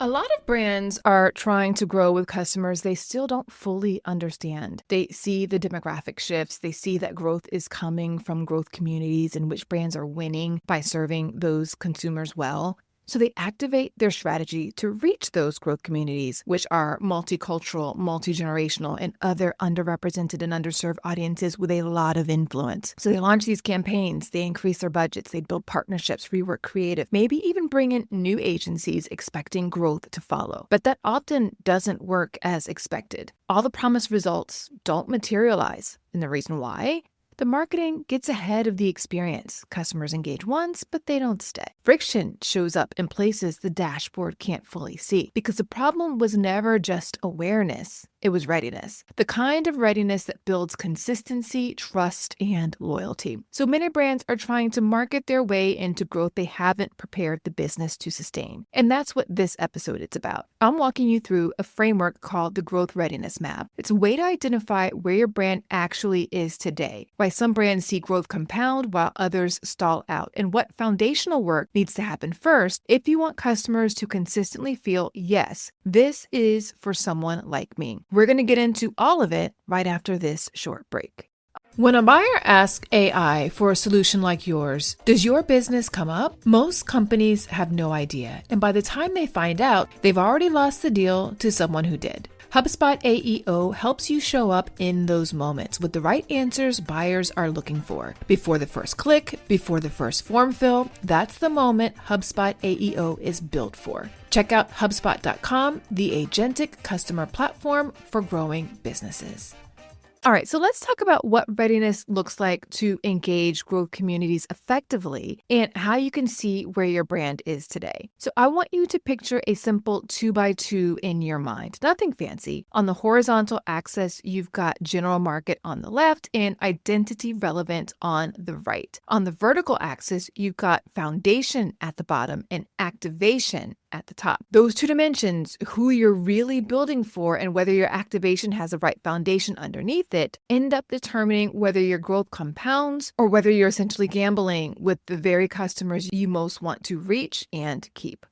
lot of brands are trying to grow with customers they still don't fully understand. They see the demographic shifts. They see that growth is coming from growth communities and which brands are winning by serving those consumers well. So they activate their strategy to reach those growth communities, which are multicultural, multigenerational, and other underrepresented and underserved audiences with a lot of influence. So they launch these campaigns, they increase their budgets, they build partnerships, rework creative, maybe even bring in new agencies expecting growth to follow. But that often doesn't work as expected. All the promised results don't materialize. And the reason why? The marketing gets ahead of the experience. Customers engage once, but they don't stay. Friction shows up in places the dashboard can't fully see because the problem was never just awareness. It was readiness, the kind of readiness that builds consistency, trust, and loyalty. So many brands are trying to market their way into growth they haven't prepared the business to sustain. And that's what this episode is about. I'm walking you through a framework called the Growth Readiness Map. It's a way to identify where your brand actually is today, why some brands see growth compound while others stall out, and what foundational work needs to happen first if you want customers to consistently feel, yes, this is for someone like me. We're going to get into all of it right after this short break. When a buyer asks AI for a solution like yours, does your business come up? Most companies have no idea, and by the time they find out, they've already lost the deal to someone who did. HubSpot AEO helps you show up in those moments with the right answers buyers are looking for. Before the first click, before the first form fill, that's the moment HubSpot AEO is built for. Check out HubSpot.com, the agentic customer platform for growing businesses. All right, so let's talk about what readiness looks like to engage growth communities effectively and how you can see where your brand is today. So I want you to picture a simple 2x2 in your mind, nothing fancy. On the horizontal axis, you've got general market on the left and identity relevant on the right. On the vertical axis, you've got foundation at the bottom and activation at the top. Those two dimensions, who you're really building for and whether your activation has the right foundation underneath it, end up determining whether your growth compounds or whether you're essentially gambling with the very customers you most want to reach and keep.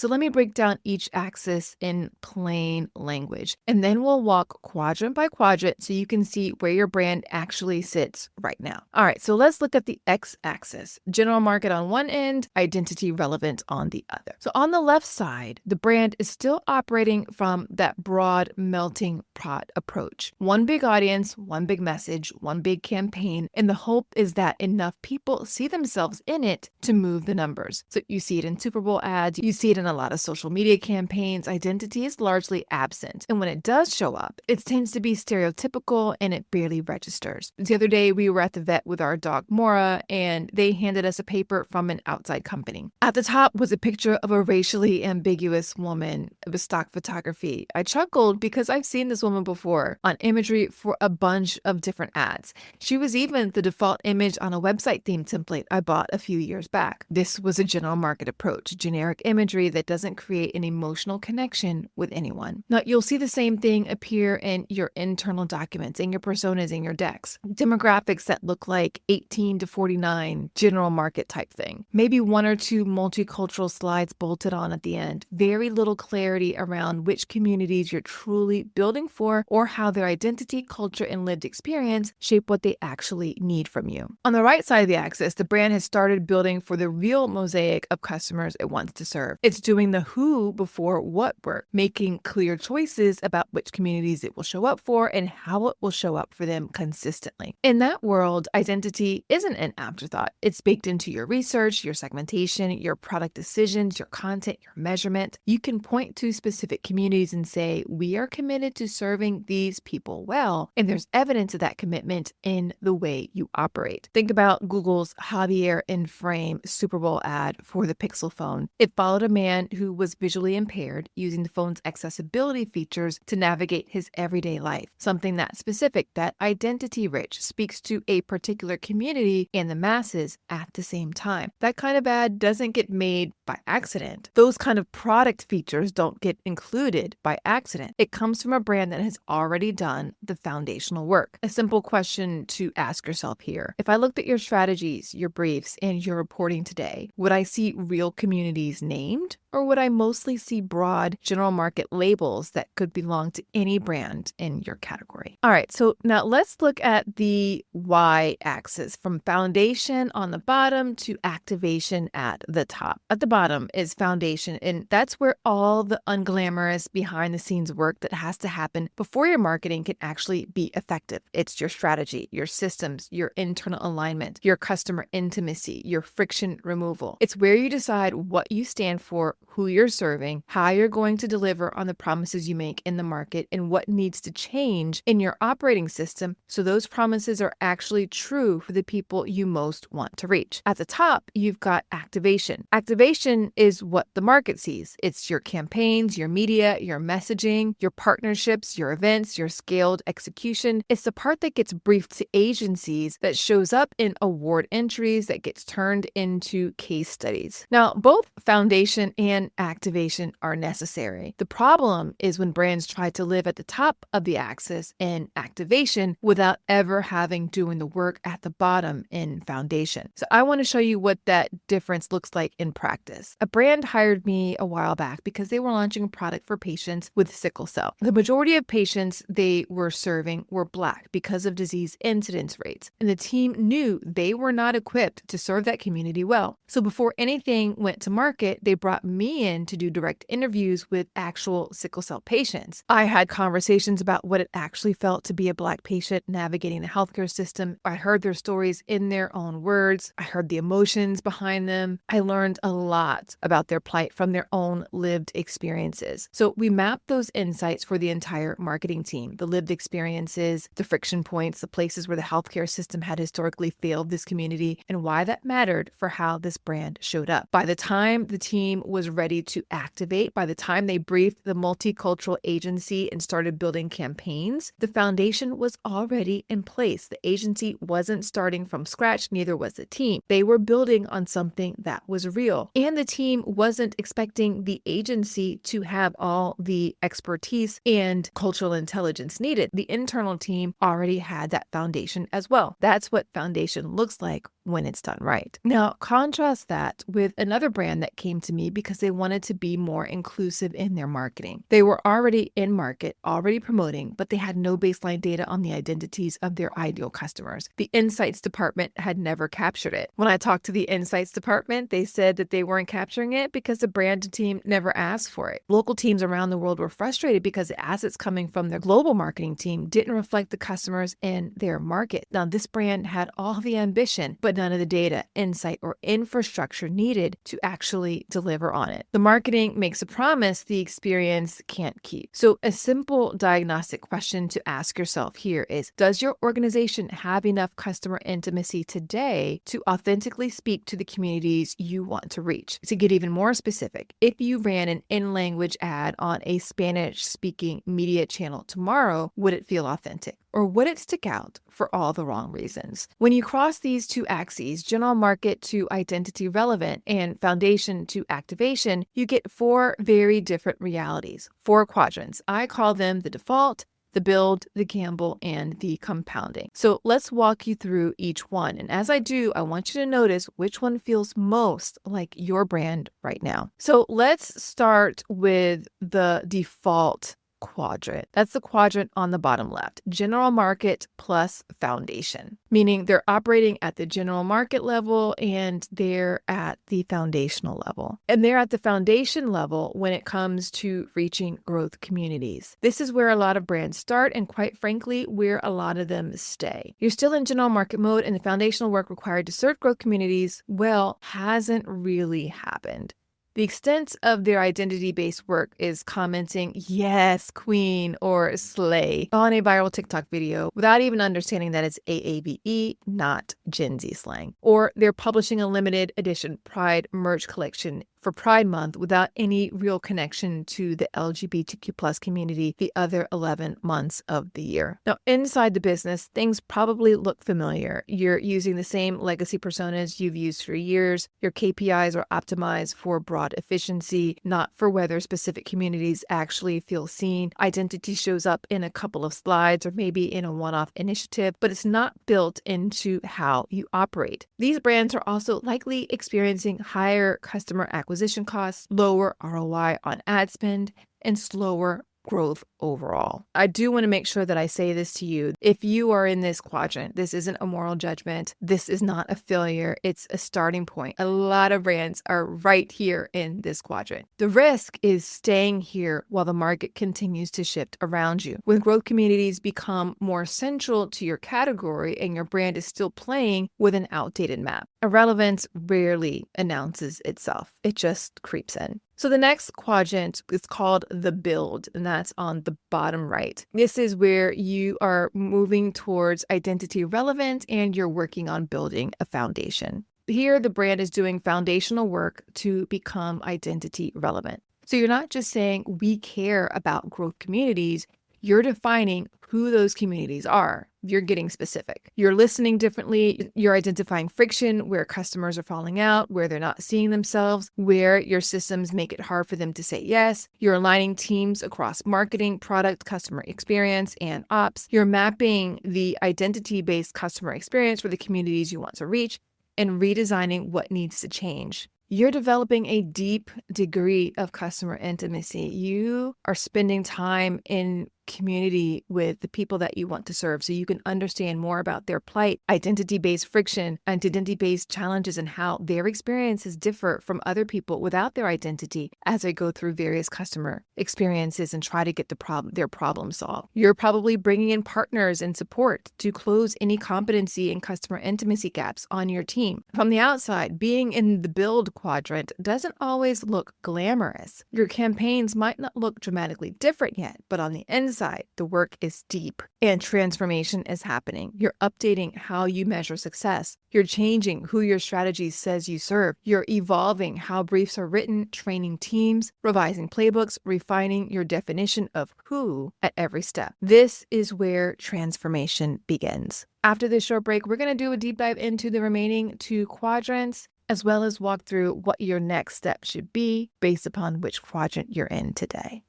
So let me break down each axis in plain language, and then we'll walk quadrant by quadrant so you can see where your brand actually sits right now. All right, so let's look at the x-axis. General market on one end, identity relevant on the other. So on the left side, the brand is still operating from that broad melting pot approach. One big audience, one big message, one big campaign, and the hope is that enough people see themselves in it to move the numbers. So you see it in Super Bowl ads, you see it in a lot of social media campaigns. Identity is largely absent. And when it does show up, it tends to be stereotypical and it barely registers. The other day, we were at the vet with our dog Mora, and they handed us a paper from an outside company. At the top was a picture of a racially ambiguous woman. It was stock photography. I chuckled because I've seen this woman before on imagery for a bunch of different ads. She was even the default image on a website theme template I bought a few years back. This was a general market approach, generic imagery that doesn't create an emotional connection with anyone. Now, you'll see the same thing appear in your internal documents, in your personas, in your decks. Demographics that look like 18 to 49, general market type thing. Maybe one or two multicultural slides bolted on at the end. Very little clarity around which communities you're truly building for or how their identity, culture, and lived experience shape what they actually need from you. On the right side of the axis, the brand has started building for the real mosaic of customers it wants to serve. It's doing the who before what work, making clear choices about which communities it will show up for and how it will show up for them consistently. In that world, identity isn't an afterthought. It's baked into your research, your segmentation, your product decisions, your content, your measurement. You can point to specific communities and say, we are committed to serving these people well. And there's evidence of that commitment in the way you operate. Think about Google's Javier in Frame Super Bowl ad for the Pixel phone. It followed a man who was visually impaired using the phone's accessibility features to navigate his everyday life. Something that specific, that identity rich, speaks to a particular community and the masses at the same time. That kind of ad doesn't get made by accident. Those kind of product features don't get included by accident. It comes from a brand that has already done the foundational work. A simple question to ask yourself here. If I looked at your strategies, your briefs, and your reporting today, would I see real communities named? Or would I mostly see broad general market labels that could belong to any brand in your category? All right, so now let's look at the Y axis from foundation on the bottom to activation at the top. At the bottom is foundation, and that's where all the unglamorous behind the scenes work that has to happen before your marketing can actually be effective. It's your strategy, your systems, your internal alignment, your customer intimacy, your friction removal. It's where you decide what you stand for, who you're serving, how you're going to deliver on the promises you make in the market, and what needs to change in your operating system so those promises are actually true for the people you most want to reach. At the top, you've got activation. Activation is what the market sees. It's your campaigns, your media, your messaging, your partnerships, your events, your scaled execution. It's the part that gets briefed to agencies, that shows up in award entries, that gets turned into case studies. Now, both foundation and activation are necessary. The problem is when brands try to live at the top of the axis in activation without ever having doing the work at the bottom in foundation. So I want to show you what that difference looks like in practice. A brand hired me a while back because they were launching a product for patients with sickle cell. The majority of patients they were serving were Black because of disease incidence rates, and the team knew they were not equipped to serve that community well. So before anything went to market, they brought me in to do direct interviews with actual sickle cell patients. I had conversations about what it actually felt to be a Black patient navigating the healthcare system. I heard their stories in their own words. I heard the emotions behind them. I learned a lot about their plight from their own lived experiences. So we mapped those insights for the entire marketing team, the lived experiences, the friction points, the places where the healthcare system had historically failed this community, and why that mattered for how this brand showed up. By the time the team was ready to activate, by the time they briefed the multicultural agency and started building campaigns, the foundation was already in place. The agency wasn't starting from scratch, neither was the team. They were building on something that was real. And the team wasn't expecting the agency to have all the expertise and cultural intelligence needed. The internal team already had that foundation as well. That's what foundation looks like when it's done right. Now, contrast that with another brand that came to me because they wanted to be more inclusive in their marketing. They were already in market, already promoting, but they had no baseline data on the identities of their ideal customers. The insights department had never captured it. When I talked to the insights department, they said that they weren't capturing it because the brand team never asked for it. Local teams around the world were frustrated because the assets coming from their global marketing team didn't reflect the customers in their market. Now, this brand had all the ambition, but none of the data, insight, or infrastructure needed to actually deliver on it. The marketing makes a promise the experience can't keep. So a simple diagnostic question to ask yourself here is, does your organization have enough customer intimacy today to authentically speak to the communities you want to reach? To get even more specific, if you ran an in-language ad on a Spanish-speaking media channel tomorrow, would it feel authentic? Or would it stick out for all the wrong reasons? When you cross these two axes, general market to identity relevant and foundation to activation, you get four very different realities, four quadrants. I call them the default, the build, the gamble, and the compounding. So let's walk you through each one. And as I do, I want you to notice which one feels most like your brand right now. So let's start with the default quadrant. That's the quadrant on the bottom left. General market plus foundation, meaning they're operating at the general market level and they're at the foundational level. And they're at the foundation level when it comes to reaching growth communities. This is where a lot of brands start and, quite frankly, where a lot of them stay. You're still in general market mode and the foundational work required to serve growth communities, well, hasn't really happened. The extent of their identity-based work is commenting, yes, queen, or slay on a viral TikTok video without even understanding that it's AAVE, not Gen Z slang. Or they're publishing a limited edition Pride merch collection for Pride Month without any real connection to the LGBTQ plus community the other 11 months of the year. Now, inside the business, things probably look familiar. You're using the same legacy personas you've used for years. Your KPIs are optimized for broad efficiency, not for whether specific communities actually feel seen. Identity shows up in a couple of slides or maybe in a one-off initiative, but it's not built into how you operate. These brands are also likely experiencing higher customer acquisition acquisition costs, lower ROI on ad spend, and slower growth overall. I do want to make sure that I say this to you. If you are in this quadrant, this isn't a moral judgment. This is not a failure. It's a starting point. A lot of brands are right here in this quadrant. The risk is staying here while the market continues to shift around you. When growth communities become more central to your category and your brand is still playing with an outdated map, irrelevance rarely announces itself. It just creeps in. So the next quadrant is called the build, and that's on the bottom right. This is where you are moving towards identity relevant and you're working on building a foundation. Here, the brand is doing foundational work to become identity relevant. So you're not just saying we care about growth communities, you're defining who those communities are. You're getting specific. You're listening differently. You're identifying friction, where customers are falling out, where they're not seeing themselves, where your systems make it hard for them to say yes. You're aligning teams across marketing, product, customer experience, and ops. You're mapping the identity-based customer experience for the communities you want to reach and redesigning what needs to change. You're developing a deep degree of customer intimacy. You are spending time in community with the people that you want to serve so you can understand more about their plight, identity-based friction, identity-based challenges, and how their experiences differ from other people without their identity as they go through various customer experiences and try to get their problem solved. You're probably bringing in partners and support to close any competency and customer intimacy gaps on your team. From the outside, being in the build quadrant doesn't always look glamorous. Your campaigns might not look dramatically different yet, but on the inside, the work is deep and transformation is happening. You're updating how you measure success. You're changing who your strategy says you serve. You're evolving how briefs are written, training teams, revising playbooks, refining your definition of who at every step. This is where transformation begins. After this short break, we're going to do a deep dive into the remaining two quadrants, as well as walk through what your next step should be based upon which quadrant you're in today.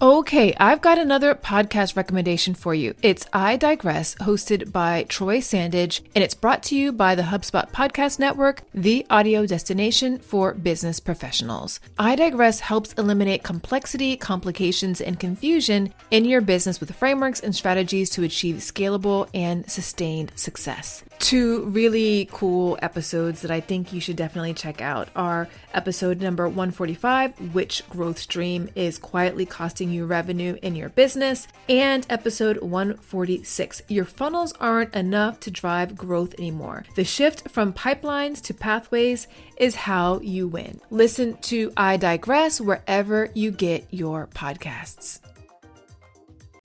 Okay, I've got another podcast recommendation for you. It's I Digress, hosted by Troy Sandage, and it's brought to you by the HubSpot Podcast Network, the audio destination for business professionals. I Digress helps eliminate complexity, complications, and confusion in your business with frameworks and strategies to achieve scalable and sustained success. Two really cool episodes that I think you should definitely check out are episode number 145, which growth stream is quietly costing you revenue in your business, and episode 146, your funnels aren't enough to drive growth anymore. The shift from pipelines to pathways is how you win. Listen to I Digress wherever you get your podcasts.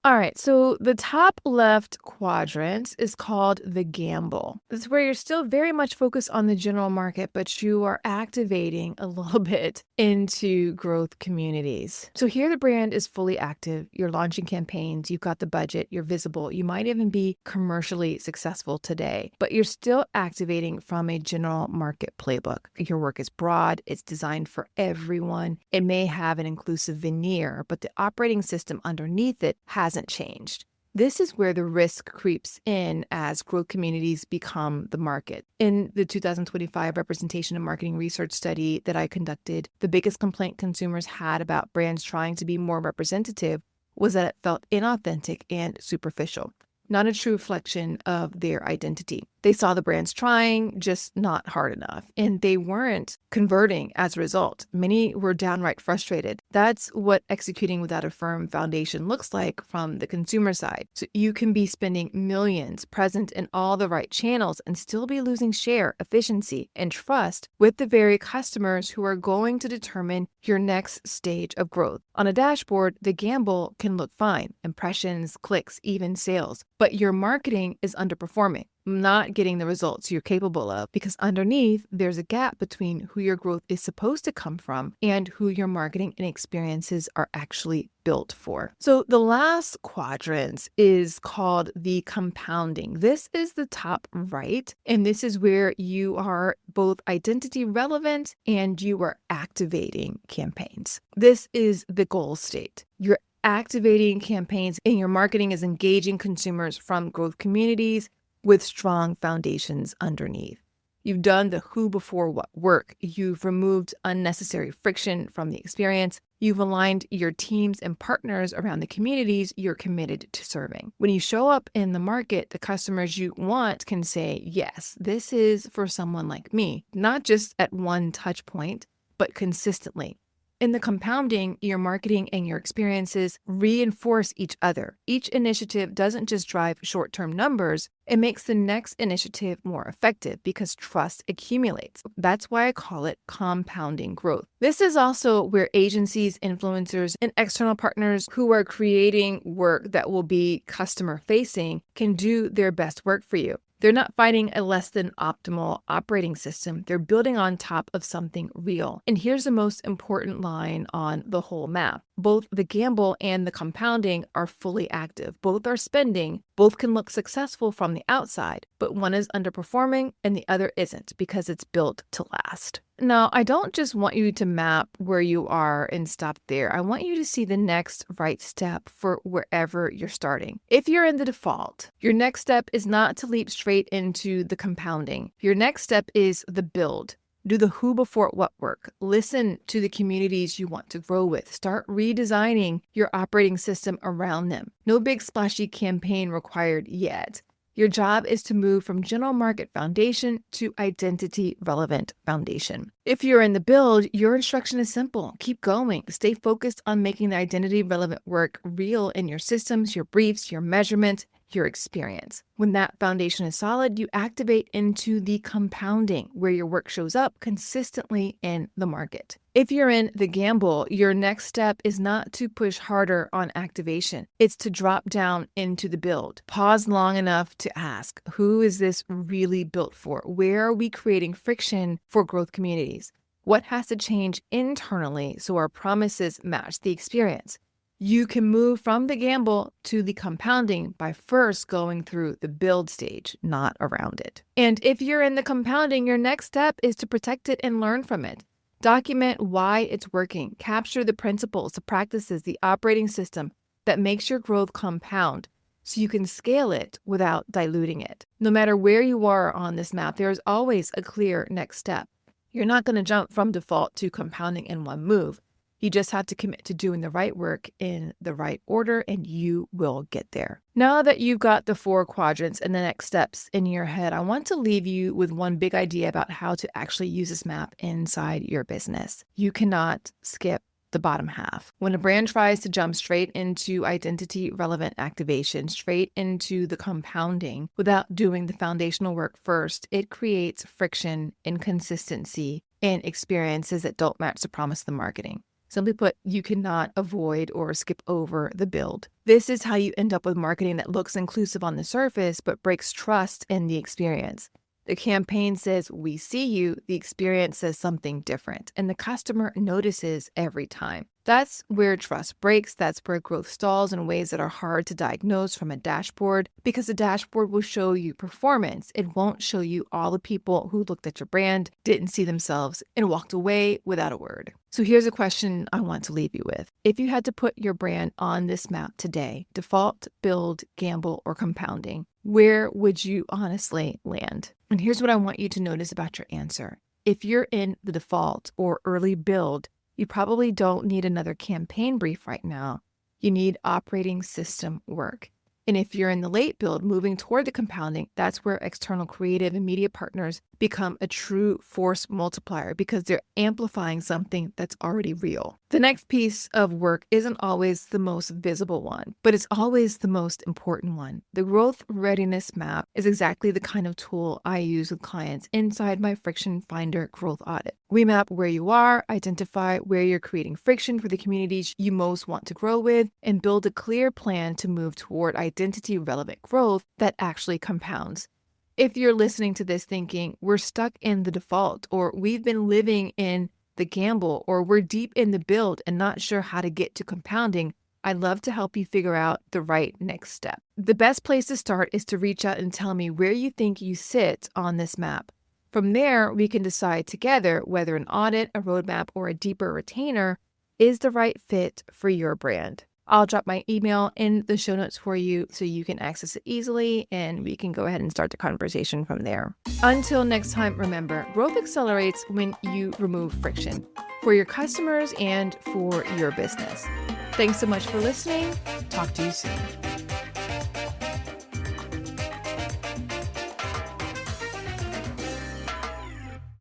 All right, so the top left quadrant is called the gamble. This is where you're still very much focused on the general market, but you are activating a little bit into growth communities. So here the brand is fully active. You're launching campaigns. You've got the budget. You're visible. You might even be commercially successful today, but you're still activating from a general market playbook. Your work is broad. It's designed for everyone. It may have an inclusive veneer, but the operating system underneath it hasn't changed. This is where the risk creeps in as growth communities become the market. In the 2025 Representation and Marketing Research study that I conducted, the biggest complaint consumers had about brands trying to be more representative was that it felt inauthentic and superficial, not a true reflection of their identity. They saw the brands trying, just not hard enough, and they weren't converting as a result. Many were downright frustrated. That's what executing without a firm foundation looks like from the consumer side. So you can be spending millions, present in all the right channels, and still be losing share, efficiency, and trust with the very customers who are going to determine your next stage of growth. On a dashboard, the gamble can look fine: impressions, clicks, even sales. But your marketing is underperforming, not getting the results you're capable of, because underneath there's a gap between who your growth is supposed to come from and who your marketing and experiences are actually built for. So the last quadrant is called the compounding. This is the top right, and this is where you are both identity relevant and you are activating campaigns. This is the goal state. You're activating campaigns and your marketing is engaging consumers from growth communities with strong foundations underneath. You've done the who before what work. You've removed unnecessary friction from the experience. You've aligned your teams and partners around the communities you're committed to serving. When you show up in the market, the customers you want can say, yes, this is for someone like me, not just at one touch point, but consistently. In the compounding, your marketing and your experiences reinforce each other. Each initiative doesn't just drive short-term numbers, it makes the next initiative more effective because trust accumulates. That's why I call it compounding growth. This is also where agencies, influencers, and external partners who are creating work that will be customer-facing can do their best work for you. They're not fighting a less than optimal operating system. They're building on top of something real. And here's the most important line on the whole map. Both the gamble and the compounding are fully active. Both are spending. Both can look successful from the outside, but one is underperforming and the other isn't because it's built to last. Now, I don't just want you to map where you are and stop there. I want you to see the next right step for wherever you're starting. If you're in the default, your next step is not to leap straight into the compounding. Your next step is the build. Do the who before what work. Listen to the communities you want to grow with. Start redesigning your operating system around them. No big splashy campaign required yet. Your job is to move from general market foundation to identity relevant foundation. If you're in the build, your instruction is simple. Keep going. Stay focused on making the identity relevant work real in your systems, your briefs, your measurements, your experience. When that foundation is solid, you activate into the compounding, where your work shows up consistently in the market. If you're in the gamble, your next step is not to push harder on activation. It's to drop down into the build. Pause long enough to ask, who is this really built for? Where are we creating friction for growth communities? What has to change internally so our promises match the experience? You can move from the gamble to the compounding by first going through the build stage, not around it. And if you're in the compounding, your next step is to protect it and learn from it. Document why it's working. Capture the principles, the practices, the operating system that makes your growth compound so you can scale it without diluting it. No matter where you are on this map, there is always a clear next step. You're not going to jump from default to compounding in one move. You just have to commit to doing the right work in the right order, and you will get there. Now that you've got the 4 quadrants and the next steps in your head, I want to leave you with one big idea about how to actually use this map inside your business. You cannot skip the bottom half. When a brand tries to jump straight into identity relevant activation, straight into the compounding without doing the foundational work first, it creates friction, inconsistency, and experiences that don't match the promise of the marketing. Simply put, you cannot avoid or skip over the build. This is how you end up with marketing that looks inclusive on the surface, but breaks trust in the experience. The campaign says, we see you. The experience says something different, and the customer notices every time. That's where trust breaks. That's where growth stalls in ways that are hard to diagnose from a dashboard, because the dashboard will show you performance. It won't show you all the people who looked at your brand, didn't see themselves, and walked away without a word. So here's a question I want to leave you with. If you had to put your brand on this map today, default, build, gamble, or compounding, where would you honestly land? And here's what I want you to notice about your answer. If you're in the default or early build, you probably don't need another campaign brief right now. You need operating system work. And if you're in the late build, moving toward the compounding, that's where external creative and media partners become a true force multiplier because they're amplifying something that's already real. The next piece of work isn't always the most visible one, but it's always the most important one. The Growth Readiness Map is exactly the kind of tool I use with clients inside my Friction Finder growth audit. We map where you are, identify where you're creating friction for the communities you most want to grow with, and build a clear plan to move toward identity relevant growth that actually compounds. If you're listening to this thinking, we're stuck in the default, or we've been living in the gamble, or we're deep in the build and not sure how to get to compounding, I'd love to help you figure out the right next step. The best place to start is to reach out and tell me where you think you sit on this map. From there, we can decide together whether an audit, a roadmap, or a deeper retainer is the right fit for your brand. I'll drop my email in the show notes for you so you can access it easily, and we can go ahead and start the conversation from there. Until next time, remember, growth accelerates when you remove friction for your customers and for your business. Thanks so much for listening. Talk to you soon.